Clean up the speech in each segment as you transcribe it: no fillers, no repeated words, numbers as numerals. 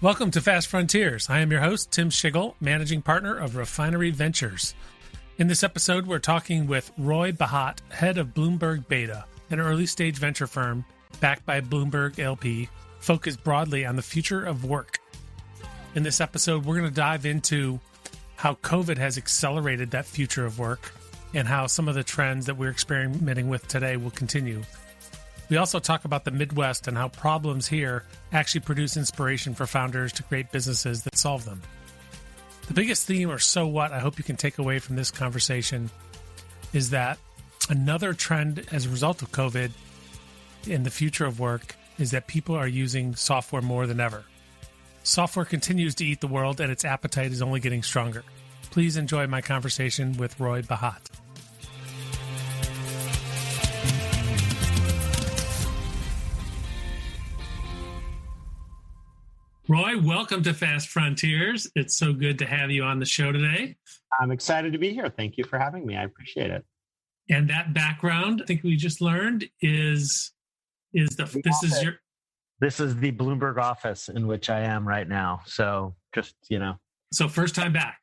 Welcome to Fast Frontiers. I am your host, Tim Schigel, Managing Partner of Refinery Ventures. In this episode, we're talking with Roy Bahat, head of Bloomberg Beta, an early-stage venture firm backed by Bloomberg LP, focused broadly on the future of work. In this episode, we're going to dive into how COVID has accelerated that future of work and how some of the trends that we're experimenting with today will continue. We also talk about the Midwest and how problems here actually produce inspiration for founders to create businesses that solve them. The biggest theme, or so what, I hope you can take away from this conversation is that another trend as a result of COVID in the future of work is that people are using software more than ever. Software continues to eat the world and its appetite is only getting stronger. Please enjoy my conversation with Roy Bahat. Roy, welcome to Fast Frontiers. It's so good to have you on the show today. I'm excited to be here. Thank you for having me. I appreciate it. And that background, I think we just learned, is this is the Bloomberg office in which I am right now. So just, So first time back.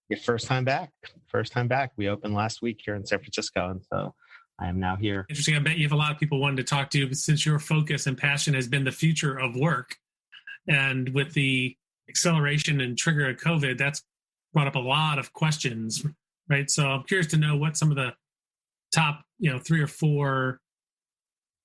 Yeah, first time back. We opened last week here in San Francisco. And so I am now here. Interesting. I bet you have a lot of people wanting to talk to you, but since your focus and passion has been the future of work, and with the acceleration and trigger of COVID, that's brought up a lot of questions, right? So I'm curious to know what some of the top, 3 or 4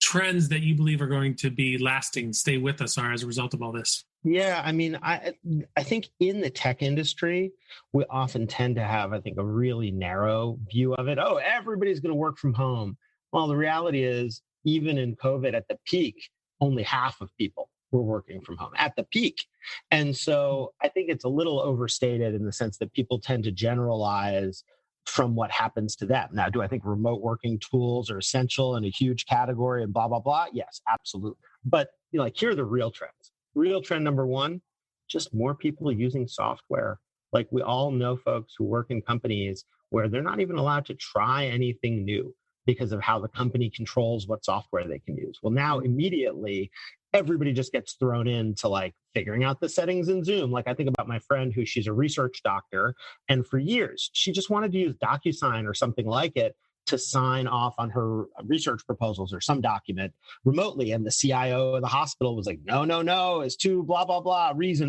trends that you believe are going to be lasting, stay with us are as a result of all this. Yeah, I think in the tech industry, we often tend to have, a really narrow view of it. Oh, everybody's going to work from home. Well, the reality is, even in COVID at the peak, only half of people were working from home at the peak. And so I think it's a little overstated in the sense that people tend to generalize from what happens to them. Now, do I think remote working tools are essential in a huge category and blah, blah, blah? Yes, absolutely. But here are the real trends. Real trend number 1, just more people using software. Like, we all know folks who work in companies where they're not even allowed to try anything new because of how the company controls what software they can use. Well, now immediately, everybody just gets thrown into figuring out the settings in Zoom. I think about my friend she's a research doctor, and for years, she just wanted to use DocuSign or something like it to sign off on her research proposals or some document remotely. And the CIO of the hospital was like, no, it's too blah, blah, blah, reason.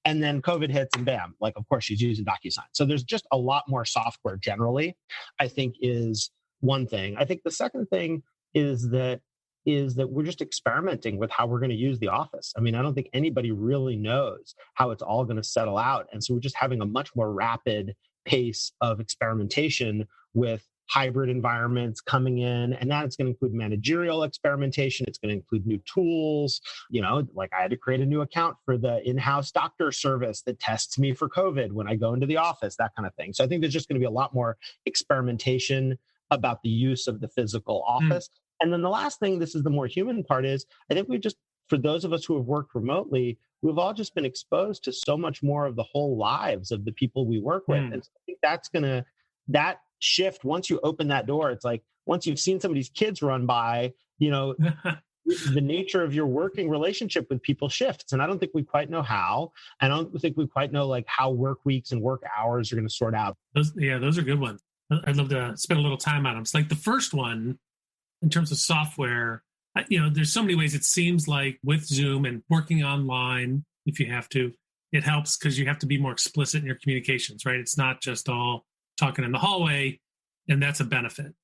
And then COVID hits and bam, of course she's using DocuSign. So there's just a lot more software generally, I think is one thing. I think the second thing is that we're just experimenting with how we're going to use the office. I don't think anybody really knows how it's all going to settle out. And so we're just having a much more rapid pace of experimentation with hybrid environments coming in. And that it's going to include managerial experimentation. It's going to include new tools. I had to create a new account for the in-house doctor service that tests me for COVID when I go into the office, that kind of thing. So I think there's just going to be a lot more experimentation about the use of the physical office. And then the last thing, this is the more human part, is I think for those of us who have worked remotely, we've all just been exposed to so much more of the whole lives of the people we work with. And so I think that shift, once you open that door, it's like, once you've seen somebody's kids run by, the nature of your working relationship with people shifts. And I don't think we quite know how. I don't think we quite know how work weeks and work hours are going to sort out. Those are good ones. I'd love to spend a little time on them. It's the first one, in terms of software, there's so many ways it seems like with Zoom and working online, if you have to, it helps because you have to be more explicit in your communications, right? It's not just all talking in the hallway, and that's a benefit.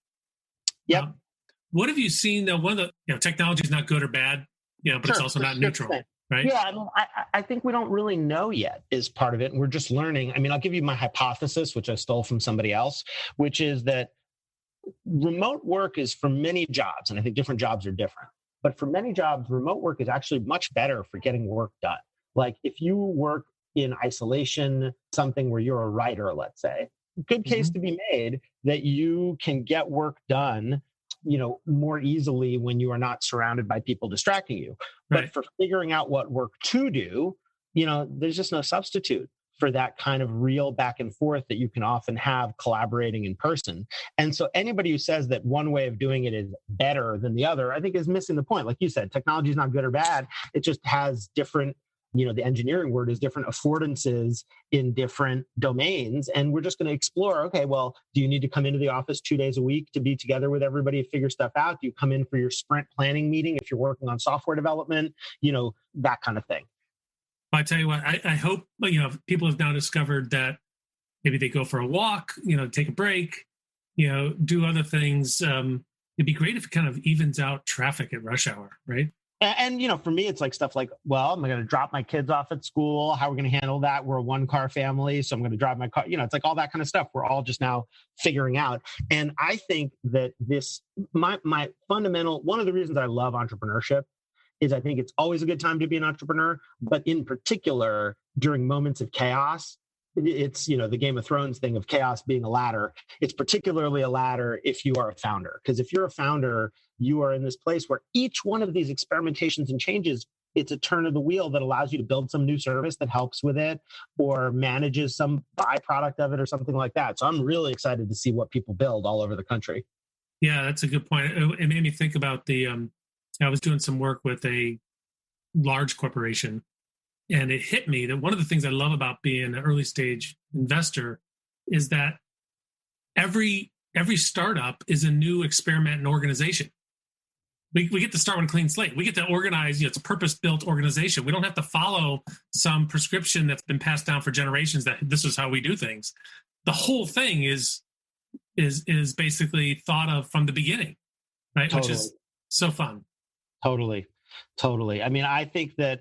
Yep. What have you seen, though? One of the, technology is not good or bad, but sure, it's also not neutral, right? Yeah, I think we don't really know yet is part of it. And we're just learning. I'll give you my hypothesis, which I stole from somebody else, which is that remote work is for many jobs, and I think different jobs are different, but for many jobs, remote work is actually much better for getting work done. If you work in isolation, something where you're a writer, let's say, good case to be made that you can get work done, more easily when you are not surrounded by people distracting you. Right. But for figuring out what work to do, there's just no substitute for that kind of real back and forth that you can often have collaborating in person. And so anybody who says that one way of doing it is better than the other, I think is missing the point. Like you said, technology is not good or bad. It just has different the engineering word is different affordances in different domains. And we're just going to explore, okay, well, do you need to come into the office 2 days a week to be together with everybody to figure stuff out? Do you come in for your sprint planning meeting if you're working on software development? That kind of thing. I tell you what, I hope, people have now discovered that maybe they go for a walk, take a break, do other things. It'd be great if it kind of evens out traffic at rush hour, right? And for me, it's like stuff like, well, am I going to drop my kids off at school? How are we going to handle that? We're a one-car family, so I'm going to drive my car. It's like all that kind of stuff. We're all just now figuring out. And I think that my fundamental, one of the reasons I love entrepreneurship is I think it's always a good time to be an entrepreneur, but in particular, during moments of chaos, it's, the Game of Thrones thing of chaos being a ladder. It's particularly a ladder if you are a founder, because if you're a founder, you are in this place where each one of these experimentations and changes, it's a turn of the wheel that allows you to build some new service that helps with it or manages some byproduct of it or something like that. So I'm really excited to see what people build all over the country. Yeah, that's a good point. It made me think about I was doing some work with a large corporation, and it hit me that one of the things I love about being an early stage investor is that every startup is a new experiment and organization. We get to start with a clean slate. We get to organize, it's a purpose-built organization. We don't have to follow some prescription that's been passed down for generations that this is how we do things. The whole thing is basically thought of from the beginning, right? Totally. Which is so fun. Totally. I mean, I think that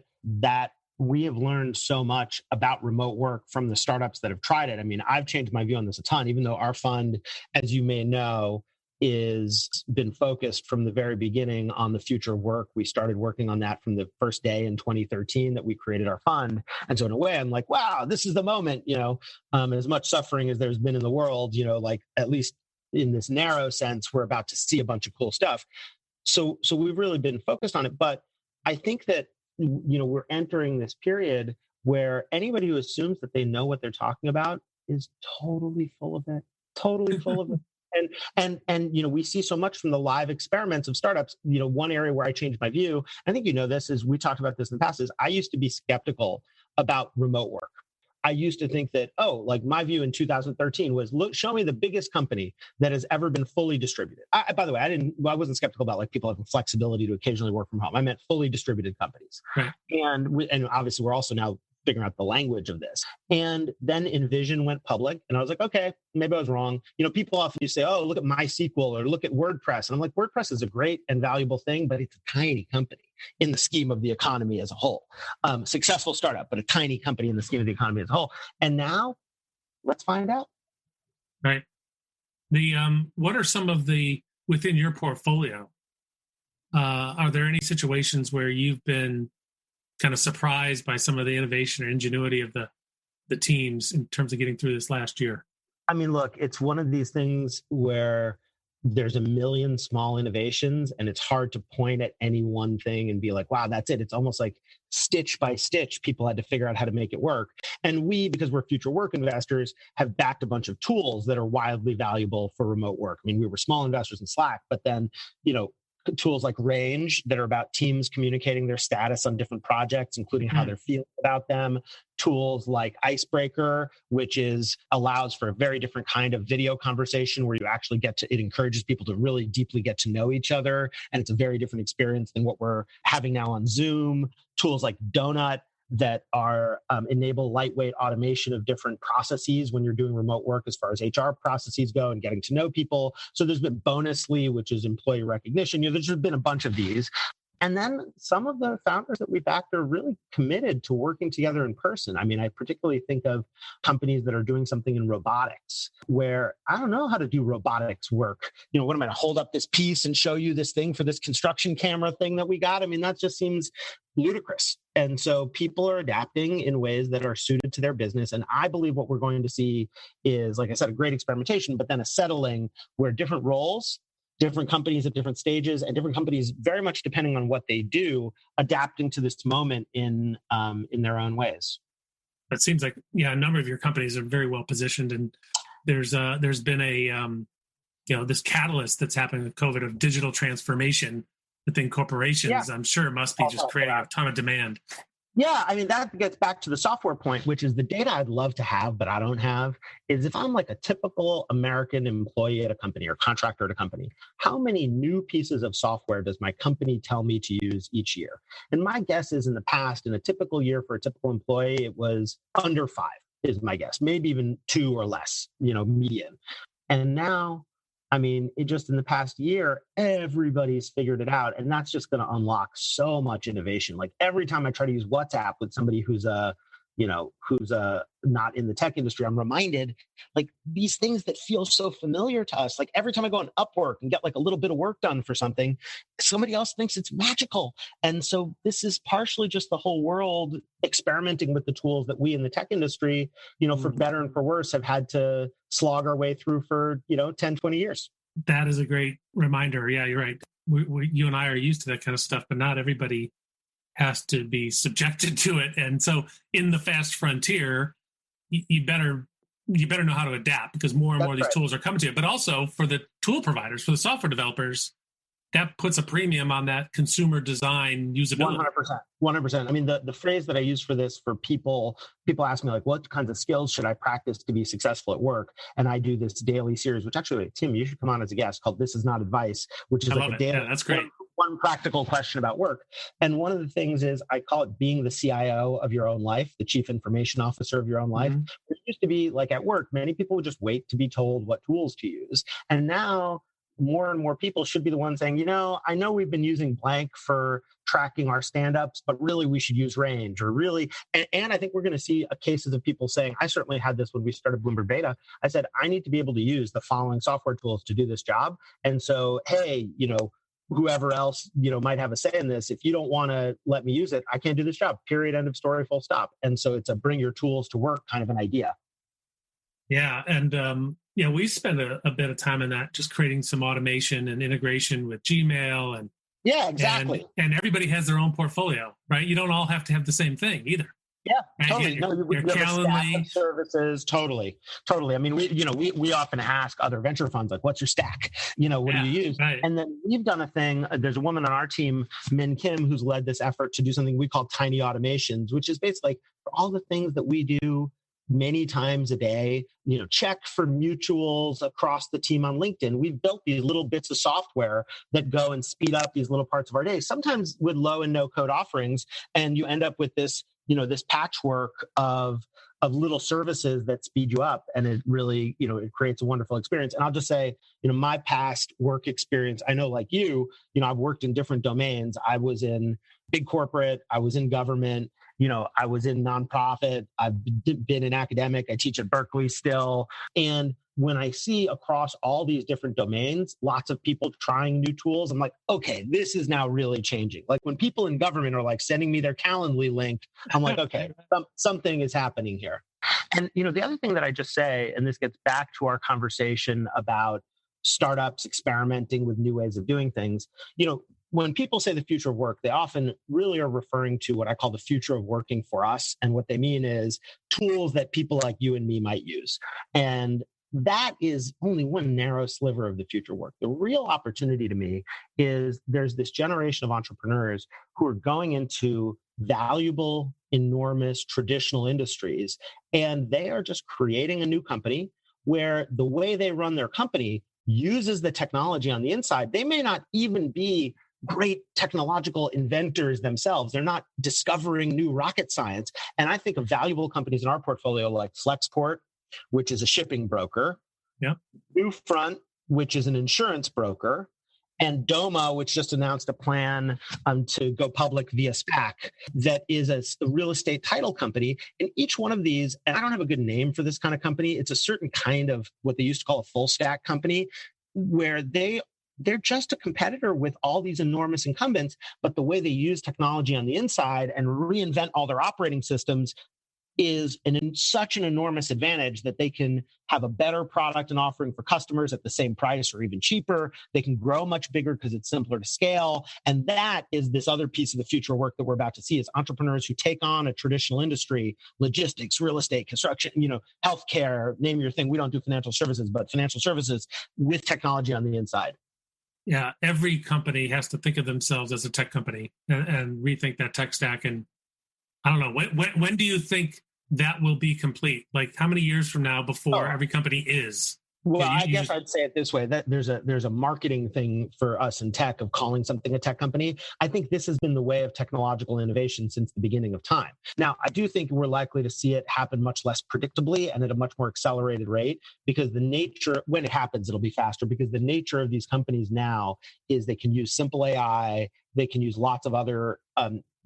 we have learned so much about remote work from the startups that have tried it. I mean, I've changed my view on this a ton, even though our fund, as you may know, is been focused from the very beginning on the future of work. We started working on that from the first day in 2013 that we created our fund. And so in a way, I'm like, wow, this is the moment, as much suffering as there's been in the world, like at least in this narrow sense, we're about to see a bunch of cool stuff. So we've really been focused on it. But I think that, we're entering this period where anybody who assumes that they know what they're talking about is totally full of it. And we see so much from the live experiments of startups. One area where I changed my view, I think this is, we talked about this in the past, is I used to be skeptical about remote work. I used to think that, my view in 2013 was, show me the biggest company that has ever been fully distributed. By the way, I wasn't skeptical about people having flexibility to occasionally work from home. I meant fully distributed companies. Right. And obviously we're also now figuring out the language of this. And then Envision went public, and I was like, okay, maybe I was wrong. People often say, oh, look at MySQL or look at WordPress. And I'm like, WordPress is a great and valuable thing, but it's a tiny company in the scheme of the economy as a whole. Successful startup, but a tiny company in the scheme of the economy as a whole. And now let's find out. Right. What are some of within your portfolio? Are there any situations where you've been kind of surprised by some of the innovation or ingenuity of the teams in terms of getting through this last year? I mean, look, it's one of these things where there's a million small innovations and it's hard to point at any one thing and be like, wow, that's it. It's almost like stitch by stitch, people had to figure out how to make it work. And we, because we're future work investors, have backed a bunch of tools that are wildly valuable for remote work. I mean, we were small investors in Slack, but then, tools like Range that are about teams communicating their status on different projects, including how they're feeling about them. Tools like Icebreaker, which allows for a very different kind of video conversation where you actually it encourages people to really deeply get to know each other. And it's a very different experience than what we're having now on Zoom. Tools like Donut that are enable lightweight automation of different processes when you're doing remote work as far as HR processes go and getting to know people. So there's been Bonusly, which is employee recognition. There's just been a bunch of these. And then some of the founders that we backed are really committed to working together in person. I mean, I particularly think of companies that are doing something in robotics where I don't know how to do robotics work. What am I going to hold up this piece and show you this thing for this construction camera thing that we got? I mean, that just seems ludicrous. And so people are adapting in ways that are suited to their business. And I believe what we're going to see is, like I said, a great experimentation, but then a settling where different roles, different companies at different stages, and different companies, very much depending on what they do, adapting to this moment in their own ways. It seems like, a number of your companies are very well positioned, and there's been a this catalyst that's happening with COVID of digital transformation within corporations. Yeah. I'm sure it must be just creating a ton of demand. Yeah, I mean, that gets back to the software point, which is the data I'd love to have, but I don't have, is if I'm like a typical American employee at a company or contractor at a company, how many new pieces of software does my company tell me to use each year? And my guess is in the past, in a typical year for a typical employee, it was under five, is my guess, maybe even two or less, median. And now, I mean, it just in the past year, everybody's figured it out. And that's just going to unlock so much innovation. Like every time I try to use WhatsApp with somebody who's not in the tech industry, I'm reminded like these things that feel so familiar to us. Like every time I go on Upwork and get like a little bit of work done for something, somebody else thinks it's magical. And so this is partially just the whole world experimenting with the tools that we in the tech industry, for better and for worse, have had to slog our way through for, 10, 20 years. That is a great reminder. Yeah, you're right. You and I are used to that kind of stuff, but not everybody has to be subjected to it. And so in the fast frontier, you better know how to adapt, because more and more of these tools are coming to you. But also for the tool providers, for the software developers, that puts a premium on that consumer design usability. 100%. I mean, the phrase that I use for this, for people ask me like, what kinds of skills should I practice to be successful at work? And I do this daily series, which actually, Tim, you should come on as a guest, called This Is Not Advice, which is like a daily, that's great. One practical question about work. And one of the things is, I call it being the CIO of your own life, the chief information officer of your own life. It used to be like at work, many people would just wait to be told what tools to use. And now more and more people should be the ones saying, I know we've been using blank for tracking our stand-ups, but really we should use range, or really. And I think we're going to see cases of people saying, I certainly had this when we started Bloomberg Beta. I said, I need to be able to use the following software tools to do this job. And so, hey, whoever else, might have a say in this, if you don't want to let me use it, I can't do this job, period, end of story, full stop. And so it's a bring your tools to work kind of an idea. Yeah. And, we spend a bit of time in that, just creating some automation and integration with Gmail. And yeah, exactly. And everybody has their own portfolio, right? You don't all have to have the same thing either. Yeah, right? totally. Your Calendly services, totally. I mean, we often ask other venture funds, like, what's your stack? What do you use? Right. And then we've done a thing. There's a woman on our team, Min Kim, who's led this effort to do something we call tiny automations, which is basically like, for all the things that we do many times a day, check for mutuals across the team on LinkedIn. We've built these little bits of software that go and speed up these little parts of our day, sometimes with low and no code offerings. And you end up with this, this patchwork of little services that speed you up. And it really, it creates a wonderful experience. And I'll just say, my past work experience, I know like you, I've worked in different domains. I was in big corporate, I was in government, I was in nonprofit, I've been in academic, I teach at Berkeley still. And when I see across all these different domains, lots of people trying new tools, I'm like, okay, this is now really changing. Like when people in government are like sending me their Calendly link, I'm like, okay, something is happening here. And, the other thing that I just say, and this gets back to our conversation about startups experimenting with new ways of doing things, when people say the future of work, they often really are referring to what I call the future of working for us. And what they mean is tools that people like you and me might use. And that is only one narrow sliver of the future work. The real opportunity to me is there's this generation of entrepreneurs who are going into valuable, enormous traditional industries, and they are just creating a new company where the way they run their company uses the technology on the inside. They may not even be great technological inventors themselves. They're not discovering new rocket science. And I think of valuable companies in our portfolio like Flexport, which is a shipping broker, Newfront, which is an insurance broker, and Doma, which just announced a plan to go public via SPAC, that is a real estate title company. And each one of these, and I don't have a good name for this kind of company, it's a certain kind of what they used to call a full stack company, where they're just a competitor with all these enormous incumbents, but the way they use technology on the inside and reinvent all their operating systems is such an enormous advantage that they can have a better product and offering for customers at the same price or even cheaper. They can grow much bigger because it's simpler to scale. And that is this other piece of the future work that we're about to see, is entrepreneurs who take on a traditional industry, logistics, real estate, construction, healthcare, name your thing. We don't do financial services, but financial services with technology on the inside. Yeah, every company has to think of themselves as a tech company and rethink that tech stack. And I don't know. When do you think that will be complete? Like how many years from now before every company is? Well, I guess I'd say it this way, that there's a marketing thing for us in tech of calling something a tech company. I think this has been the way of technological innovation since the beginning of time. Now, I do think we're likely to see it happen much less predictably and at a much more accelerated rate, because the nature, when it happens, it'll be faster, because the nature of these companies now is they can use simple AI, they can use lots of other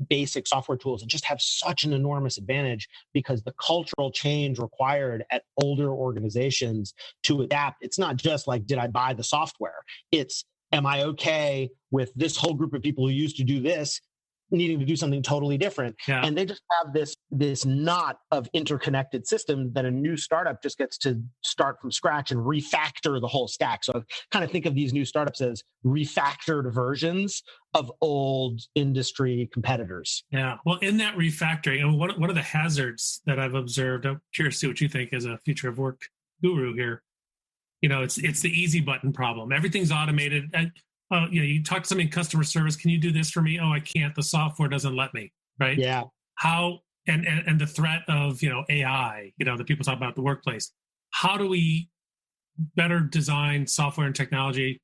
basic software tools and just have such an enormous advantage, because the cultural change required at older organizations to adapt, it's not just like, did I buy the software? It's, am I okay with this whole group of people who used to do this needing to do something totally different? Yeah. And they just have this knot of interconnected systems that a new startup just gets to start from scratch and refactor the whole stack. So I kind of think of these new startups as refactored versions of old industry competitors. Yeah. Well, in that refactoring, and one of the hazards that I've observed, I'm curious to see what you think as a future of work guru here. It's the easy button problem. Everything's automated. And, you talk to somebody in customer service. Can you do this for me? Oh, I can't. The software doesn't let me. Right. Yeah. How, and the threat of, AI, that people talk about the workplace. How do we better design software and technology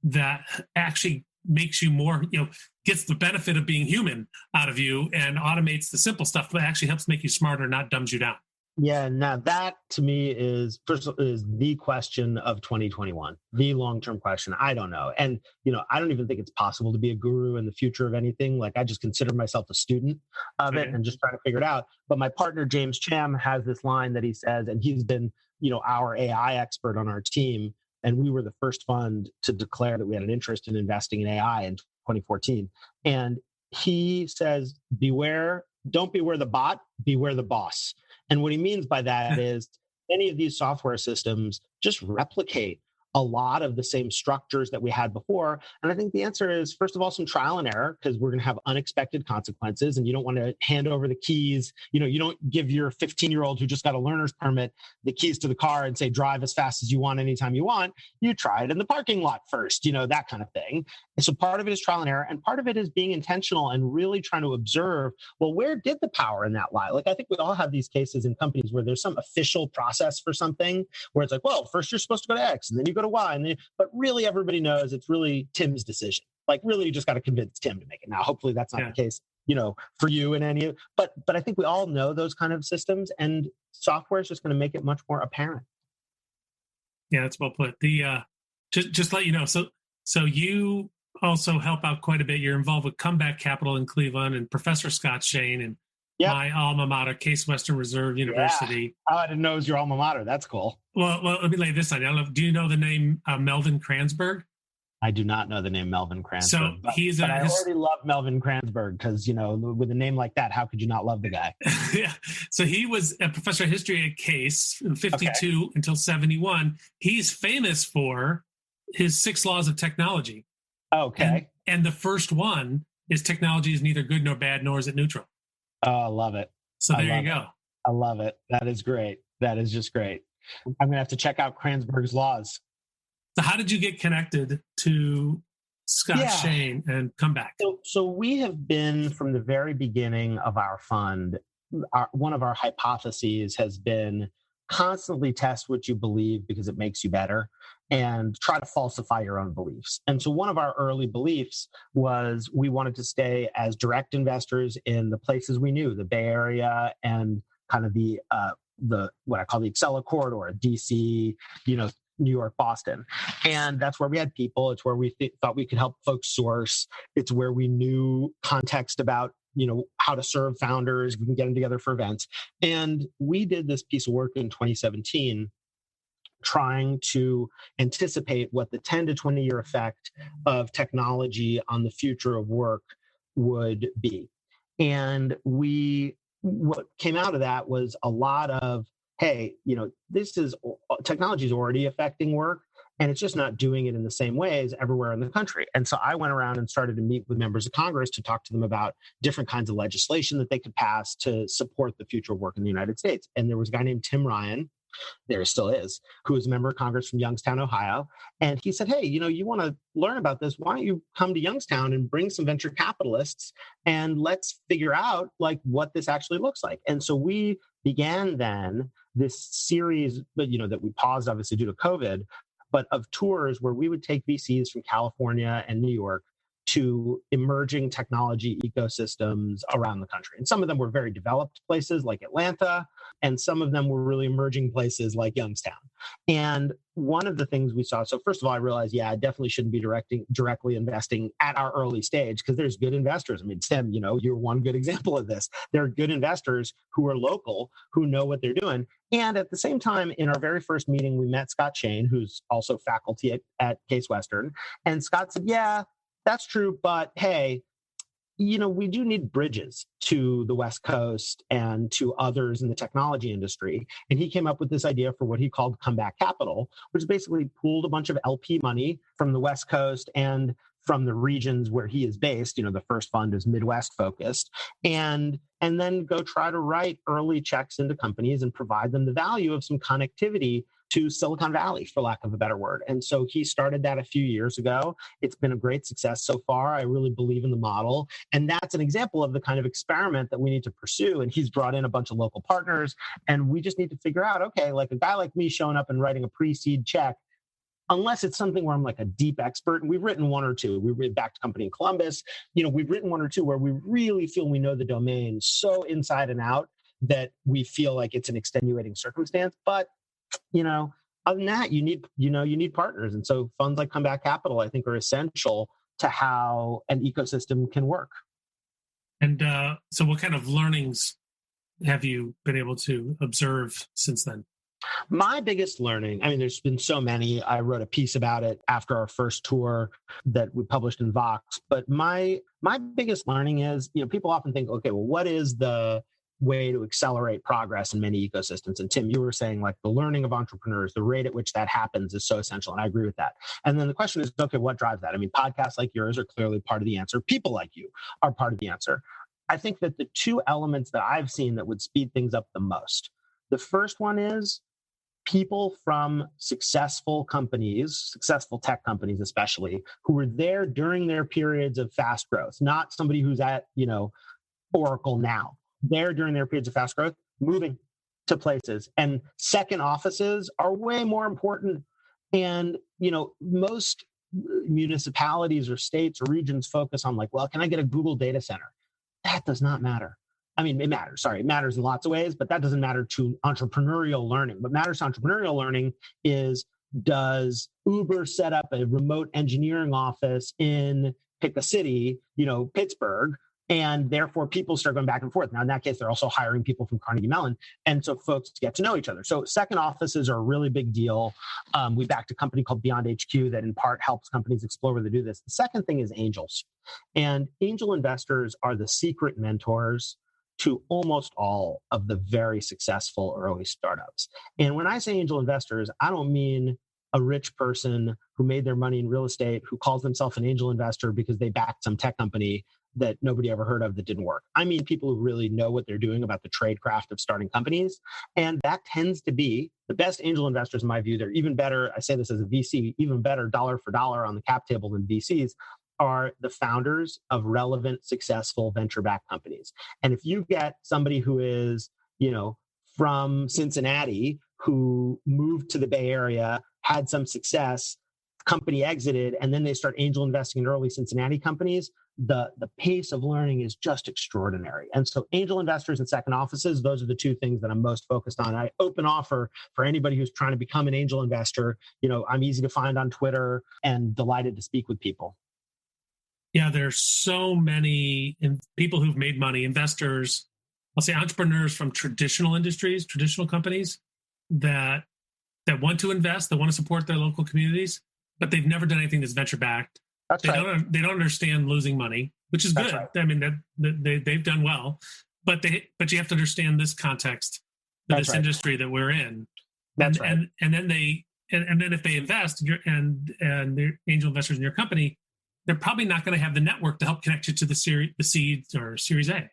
that actually makes you more, gets the benefit of being human out of you and automates the simple stuff, but actually helps make you smarter, not dumbs you down? Yeah, now that to me is the question of 2021, the long-term question. I don't know. And, I don't even think it's possible to be a guru in the future of anything. Like, I just consider myself a student of it and just trying to figure it out. But my partner, James Cham, has this line that he says, and he's been, our AI expert on our team. And we were the first fund to declare that we had an interest in investing in AI in 2014. And he says, don't beware the bot, beware the boss. And what he means by that is many of these software systems just replicate a lot of the same structures that we had before. And I think the answer is, first of all, some trial and error, because we're going to have unexpected consequences, and you don't want to hand over the keys. You don't give your 15-year-old who just got a learner's permit the keys to the car and say, drive as fast as you want, anytime you want. You try it in the parking lot first, that kind of thing. And so part of it is trial and error, and part of it is being intentional and really trying to observe, well, where did the power in that lie? Like, I think we all have these cases in companies where there's some official process for something where it's like, well, first you're supposed to go to X, and then you go to Y, but really everybody knows it's really Tim's decision. Like, really, you just got to convince Tim to make it. Now, hopefully that's not the case, for you and any, but I think we all know those kind of systems, and software is just going to make it much more apparent. Yeah, that's well put. The just let you know. So you also help out quite a bit. You're involved with Comeback Capital in Cleveland and Professor Scott Shane and my alma mater, Case Western Reserve University. Yeah. Oh, I didn't know it was your alma mater. That's cool. Well, let me lay this on you. Do you know the name Melvin Kranzberg? I do not know the name Melvin Kranzberg. So I already love Melvin Kranzberg because, with a name like that, how could you not love the guy? Yeah. So he was a professor of history at Case from 52 until 71. He's famous for his 6 laws of technology. Okay. And the first one is technology is neither good nor bad, nor is it neutral. Oh, I love it. So there you go. I love it. That is great. That is just great. I'm going to have to check out Kranzberg's laws. So how did you get connected to Scott Shane and Comeback? So we have been, from the very beginning of our fund, one of our hypotheses has been constantly test what you believe because it makes you better, and try to falsify your own beliefs. And so one of our early beliefs was we wanted to stay as direct investors in the places we knew, the Bay Area and kind of the what I call the Acela corridor, DC, New York, Boston. And that's where we had people. It's where we thought we could help folks source. It's where we knew context about, how to serve founders. We can get them together for events. And we did this piece of work in 2017, trying to anticipate what the 10 to 20 year effect of technology on the future of work would be. And what came out of that was a lot of, hey, technology is already affecting work, and it's just not doing it in the same ways everywhere in the country. And so I went around and started to meet with members of Congress to talk to them about different kinds of legislation that they could pass to support the future of work in the United States. And there was a guy named Tim Ryan, there still is, who was a member of Congress from Youngstown, Ohio. And he said, hey, you want to learn about this? Why don't you come to Youngstown and bring some venture capitalists and let's figure out like what this actually looks like. And so we began then this series, that we paused obviously due to COVID, but of tours where we would take VCs from California and New York to emerging technology ecosystems around the country. And some of them were very developed places like Atlanta, and some of them were really emerging places like Youngstown. And one of the things we saw, so first of all, I realized, I definitely shouldn't be directly investing at our early stage because there's good investors. I mean, Tim, you're one good example of this. There are good investors who are local, who know what they're doing. And at the same time, in our very first meeting, we met Scott Shane, who's also faculty at Case Western. And Scott said, that's true, but hey, we do need bridges to the West Coast and to others in the technology industry. And he came up with this idea for what he called comeback capital, which basically pooled a bunch of LP money from the West Coast and from the regions where he is based. The first fund is Midwest focused, and then go try to write early checks into companies and provide them the value of some connectivity to Silicon Valley, for lack of a better word. And so he started that a few years ago. It's been a great success so far. I really believe in the model. And that's an example of the kind of experiment that we need to pursue. And he's brought in a bunch of local partners. And we just need to figure out, okay, like a guy like me showing up and writing a pre-seed check, unless it's something where I'm like a deep expert, and we've written one or two. We read Back to Company in Columbus. We've written one or two where we really feel we know the domain so inside and out that we feel like it's an extenuating circumstance. But other than that, you need partners. And so funds like Comeback Capital, I think, are essential to how an ecosystem can work. And so what kind of learnings have you been able to observe since then? My biggest learning, there's been so many. I wrote a piece about it after our first tour that we published in Vox. But my biggest learning is, people often think, okay, well, what is the way to accelerate progress in many ecosystems? And Tim, you were saying like the learning of entrepreneurs, the rate at which that happens is so essential. And I agree with that. And then the question is, okay, what drives that? Podcasts like yours are clearly part of the answer. People like you are part of the answer. I think that the two elements that I've seen that would speed things up the most, the first one is people from successful companies, successful tech companies especially, who were there during their periods of fast growth, not somebody who's at, Oracle now. There during their periods of fast growth, moving to places. And second offices are way more important. And, most municipalities or states or regions focus on like, well, can I get a Google data center? That does not matter. It matters. Sorry, it matters in lots of ways, but that doesn't matter to entrepreneurial learning. What matters to entrepreneurial learning is, does Uber set up a remote engineering office in pick a city, Pittsburgh, and therefore people start going back and forth. Now, in that case, they're also hiring people from Carnegie Mellon. And so folks get to know each other. So second offices are a really big deal. We backed a company called Beyond HQ that in part helps companies explore where they do this. The second thing is angels. And angel investors are the secret mentors to almost all of the very successful early startups. And when I say angel investors, I don't mean a rich person who made their money in real estate who calls themselves an angel investor because they backed some tech company that nobody ever heard of that didn't work. I mean people who really know what they're doing about the trade craft of starting companies. And that tends to be the best angel investors in my view. They're even better, I say this as a VC, even better dollar for dollar on the cap table than VCs, are the founders of relevant, successful venture-backed companies. And if you get somebody who is, from Cincinnati, who moved to the Bay Area, had some success, company exited, and then they start angel investing in early Cincinnati companies, the pace of learning is just extraordinary. And so angel investors and second offices, those are the two things that I'm most focused on. I open offer for anybody who's trying to become an angel investor. I'm easy to find on Twitter and delighted to speak with people. Yeah, there's so many people who've made money, investors, I'll say entrepreneurs from traditional industries, traditional companies that want to invest, that want to support their local communities, but they've never done anything that's venture backed. That's they right. They don't understand losing money, which is That's good. right. They've done well, but you have to understand this context, this right. industry that we're in. That's right. And then if they invest and they're angel investors in your company, they're probably not going to have the network to help connect you to the seed or Series A.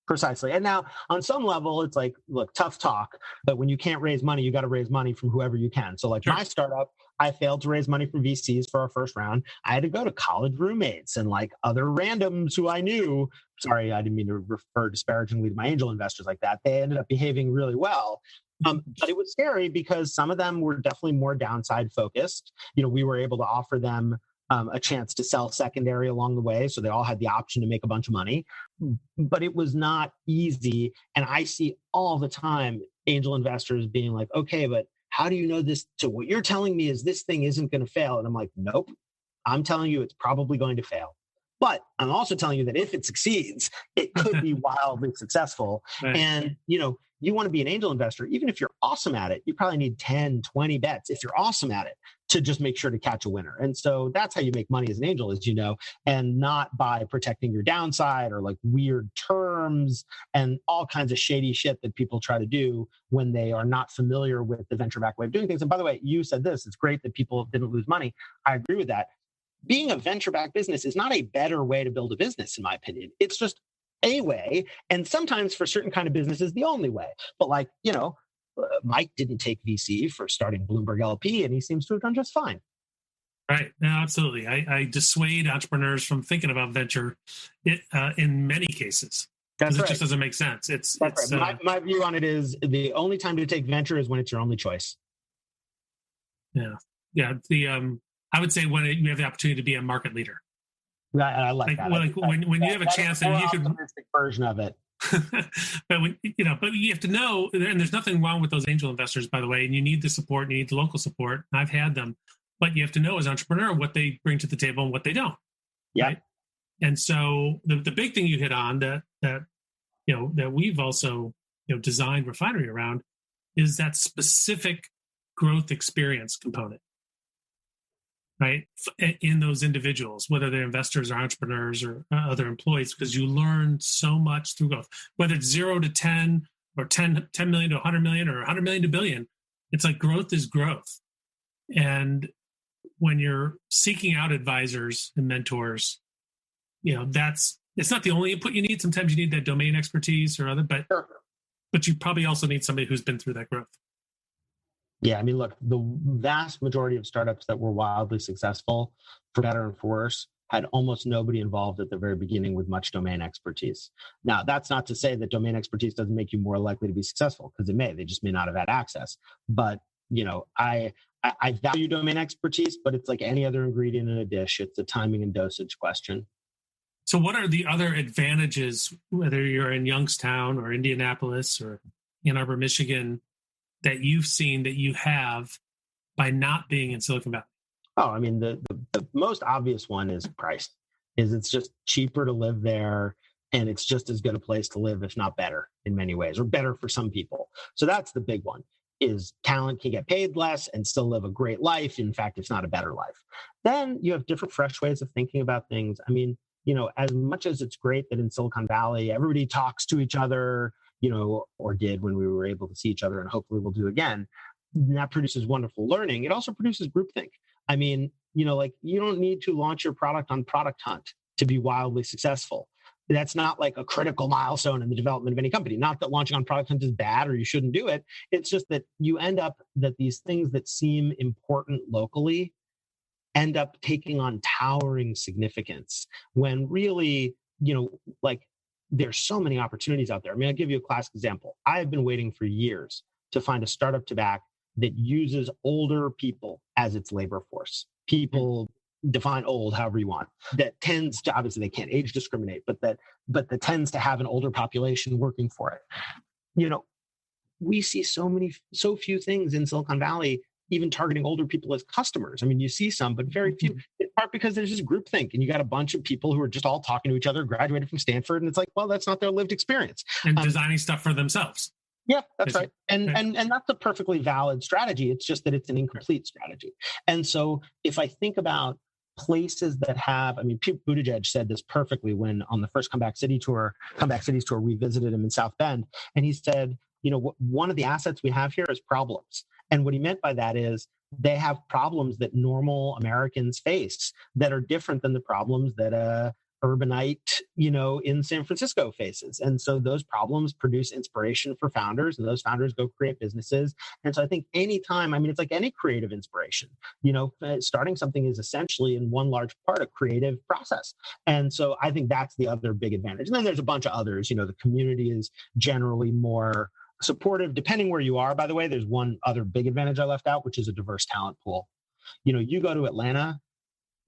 Precisely. And now on some level, it's like, look, tough talk, but when you can't raise money, you got to raise money from whoever you can. So like Sure. my startup, I failed to raise money from VCs for our first round. I had to go to college roommates and like other randoms who I knew. Sorry, I didn't mean to refer disparagingly to my angel investors like that. They ended up behaving really well. But it was scary because some of them were definitely more downside focused. We were able to offer them a chance to sell secondary along the way. So they all had the option to make a bunch of money, but it was not easy. And I see all the time angel investors being like, okay, but how do you know this? So what you're telling me is this thing isn't going to fail. And I'm like, nope, I'm telling you it's probably going to fail. But I'm also telling you that if it succeeds, it could be wildly successful. Right. And, you want to be an angel investor, even if you're awesome at it, you probably need 10, 20 bets if you're awesome at it to just make sure to catch a winner. And so that's how you make money as an angel, as you know, and not by protecting your downside or like weird terms and all kinds of shady shit that people try to do when they are not familiar with the venture-backed way of doing things. And by the way, you said this, it's great that people didn't lose money. I agree with that. Being a venture-backed business is not a better way to build a business, in my opinion. It's just a way, and sometimes for certain kind of businesses, the only way. But like, Mike didn't take VC for starting Bloomberg LP, and he seems to have done just fine. Right. No, absolutely. I dissuade entrepreneurs from thinking about venture in many cases. Because it just doesn't make sense. That's right. My view on it is the only time to take venture is when it's your only choice. Yeah. Yeah. I would say when you have the opportunity to be a market leader. I like that. When you have a chance and you can version of it. but you have to know, and there's nothing wrong with those angel investors, by the way, and you need the support, you need the local support. I've had them, but you have to know as an entrepreneur what they bring to the table and what they don't. Yeah. Right? And so the big thing you hit on that we've also designed Refinery around is that specific growth experience component. Right, in those individuals, whether they're investors or entrepreneurs or other employees, because you learn so much through growth, whether it's 0 to 10 or 10 million to 100 million or 100 million to billion. It's like growth is growth. And when you're seeking out advisors and mentors, it's not the only input you need. Sometimes you need that domain expertise or other, but you probably also need somebody who's been through that growth. Yeah, I mean, look, the vast majority of startups that were wildly successful, for better and for worse, had almost nobody involved at the very beginning with much domain expertise. Now, that's not to say that domain expertise doesn't make you more likely to be successful, because it may. They just may not have had access. But, I value domain expertise, but it's like any other ingredient in a dish. It's a timing and dosage question. So what are the other advantages, whether you're in Youngstown or Indianapolis or Ann Arbor, Michigan, that you've seen that you have by not being in Silicon Valley? Oh, I mean, the most obvious one is price. It's just cheaper to live there, and it's just as good a place to live, if not better in many ways, or better for some people. So that's the big one, is talent can get paid less and still live a great life. In fact, it's not a better life. Then you have different, fresh ways of thinking about things. I mean, as much as it's great that in Silicon Valley, everybody talks to each other, or did when we were able to see each other, and hopefully we'll do again. And that produces wonderful learning. It also produces groupthink. I mean, you don't need to launch your product on Product Hunt to be wildly successful. That's not like a critical milestone in the development of any company. Not that launching on Product Hunt is bad or you shouldn't do it. It's just that you end up that these things that seem important locally end up taking on towering significance when really, there's so many opportunities out there. I mean, I'll give you a classic example. I have been waiting for years to find a startup to back that uses older people as its labor force. People define old however you want. That tends to, obviously they can't age discriminate, but that tends to have an older population working for it. We see so few things in Silicon Valley even targeting older people as customers. I mean, you see some, but very few, in part because there's just groupthink, and you got a bunch of people who are just all talking to each other, graduated from Stanford, and it's like, well, that's not their lived experience. And designing stuff for themselves. Yeah, that's right. And that's a perfectly valid strategy. It's just that it's an incomplete strategy. And so if I think about places that have, I mean, Pete Buttigieg said this perfectly when on the first Comeback Cities tour, we visited him in South Bend. And he said, one of the assets we have here is problems. And what he meant by that is they have problems that normal Americans face that are different than the problems that urbanite, in San Francisco faces. And so those problems produce inspiration for founders, and those founders go create businesses. And so I think anytime, it's like any creative inspiration, starting something is essentially in one large part a creative process. And so I think that's the other big advantage. And then there's a bunch of others, the community is generally more supportive, depending where you are. By the way, there's one other big advantage I left out, which is a diverse talent pool. You go to Atlanta,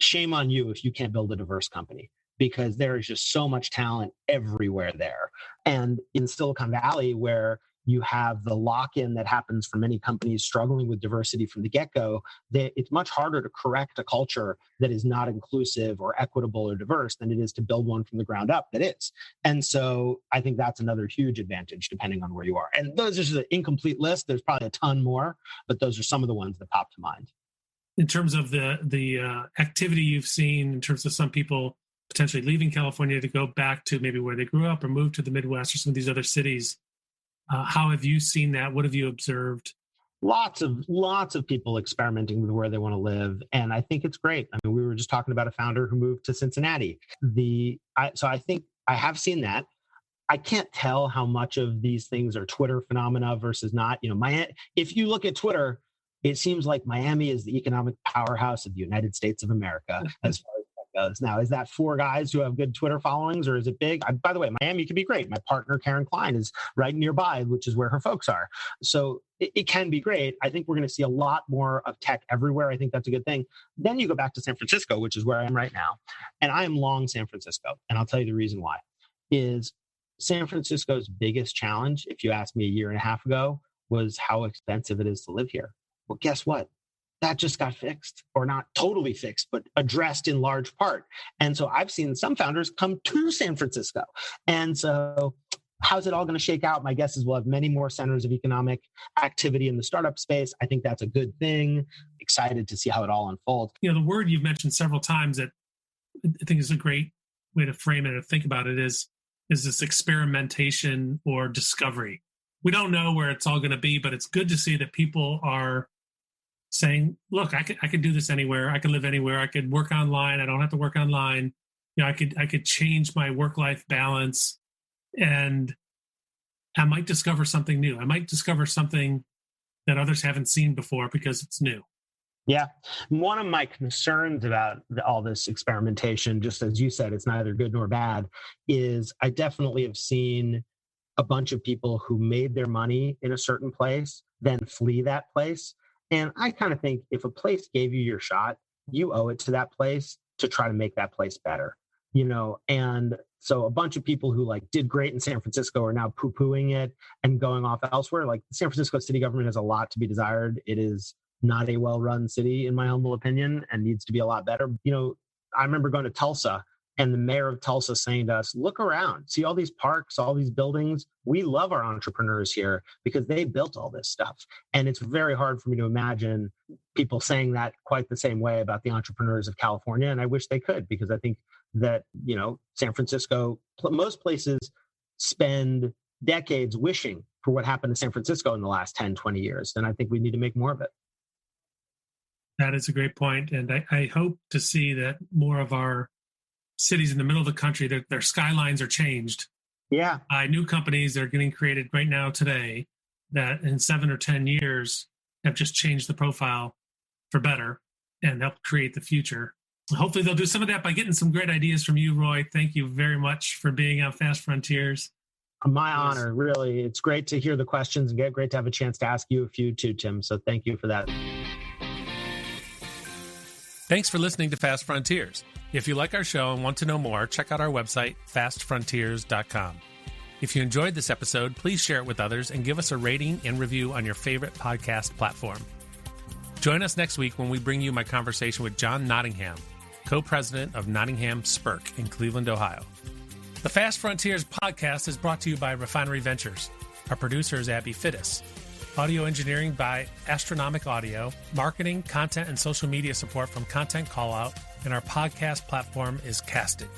shame on you if you can't build a diverse company, because there is just so much talent everywhere there. And in Silicon Valley, where you have the lock-in that happens for many companies struggling with diversity from the get-go, it's much harder to correct a culture that is not inclusive or equitable or diverse than it is to build one from the ground up that is. And so I think that's another huge advantage depending on where you are. And those are just an incomplete list. There's probably a ton more, but those are some of the ones that pop to mind. In terms of the activity you've seen, in terms of some people potentially leaving California to go back to maybe where they grew up or move to the Midwest or some of these other cities, how have you seen that? What have you observed? Lots of people experimenting with where they want to live. And I think it's great. We were just talking about a founder who moved to Cincinnati. So I think I have seen that. I can't tell how much of these things are Twitter phenomena versus not. If you look at Twitter, it seems like Miami is the economic powerhouse of the United States of America as far as that goes. Now, is that 4 guys who have good Twitter followings, or is it big? By the way, Miami can be great. My partner, Karen Klein, is right nearby, which is where her folks are. So it can be great. I think we're going to see a lot more of tech everywhere. I think that's a good thing. Then you go back to San Francisco, which is where I am right now. And I am long San Francisco. And I'll tell you the reason why. Is San Francisco's biggest challenge, if you asked me a year and a half ago, was how expensive it is to live here. Well, guess what? That just got fixed, or not totally fixed, but addressed in large part. And so I've seen some founders come to San Francisco. And so how's it all going to shake out? My guess is we'll have many more centers of economic activity in the startup space. I think that's a good thing. Excited to see how it all unfolds. The word you've mentioned several times that I think is a great way to frame it or think about it is this experimentation or discovery. We don't know where it's all going to be, but it's good to see that people are saying, look, I could do this anywhere. I could live anywhere. I could work online. I don't have to work online. I could change my work-life balance, and I might discover something new. I might discover something that others haven't seen before because it's new. Yeah. One of my concerns about all this experimentation, just as you said, it's neither good nor bad, is I definitely have seen a bunch of people who made their money in a certain place, then flee that place. And I kind of think if a place gave you your shot, you owe it to that place to try to make that place better, And so a bunch of people who did great in San Francisco are now poo-pooing it and going off elsewhere. Like the San Francisco city government has a lot to be desired. It is not a well-run city, in my humble opinion, and needs to be a lot better. I remember going to Tulsa, and the mayor of Tulsa saying to us, look around, see all these parks, all these buildings. We love our entrepreneurs here because they built all this stuff. And it's very hard for me to imagine people saying that quite the same way about the entrepreneurs of California. And I wish they could, because I think that, San Francisco, most places spend decades wishing for what happened to San Francisco in the last 10, 20 years. And I think we need to make more of it. That is a great point. And I hope to see that more of our cities in the middle of the country, their skylines are changed. Yeah. By new companies that are getting created right now today that in 7 or 10 years have just changed the profile for better and help create the future. Hopefully they'll do some of that by getting some great ideas from you, Roy. Thank you very much for being on Fast Frontiers. My honor, really. It's great to hear the questions and great to have a chance to ask you a few too, Tim. So thank you for that. Thanks for listening to Fast Frontiers. If you like our show and want to know more, check out our website, fastfrontiers.com. If you enjoyed this episode, please share it with others and give us a rating and review on your favorite podcast platform. Join us next week when we bring you my conversation with John Nottingham, co-president of Nottingham Spirk in Cleveland, Ohio. The Fast Frontiers podcast is brought to you by Refinery Ventures. Our producer is Abby Fittis. Audio engineering by Astronomic Audio. Marketing, content, and social media support from Content Callout. And our podcast platform is Casted.